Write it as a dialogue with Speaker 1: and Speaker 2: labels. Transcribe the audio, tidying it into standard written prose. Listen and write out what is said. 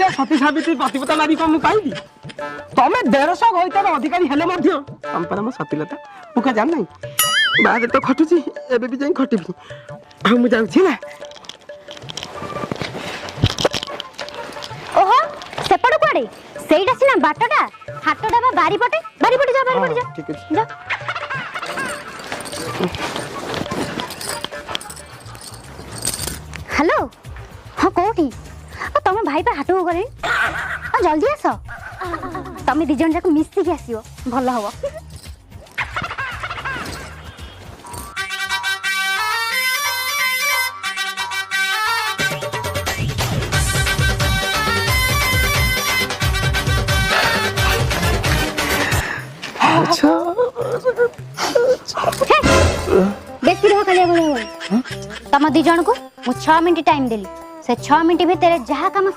Speaker 1: भलिया सती सावित्री प्रतिपता नारी को पाइबी तमें 150 घंटार अधिकारी हेले तम पर सतीलता मुझे जान ना बाहर तो खटुची एबे भी जाई खटिबी हाँ मुझे जाऊँ ना
Speaker 2: ओहो सेपड़ कुआडे सेइडा सिना बाटटा हाटटा बा बारी पटे जा
Speaker 1: ठीक है
Speaker 2: जा हेलो हाँ कोठी तुम भाई पर हाट को गले जल्दी आस तुम दी जन जाक मिसिक आसो भल हम बेसी रह खाली बोले तुम दी जन को मु 6 मिनिट टाइम देली से 6 मिनिट भितर जहा काम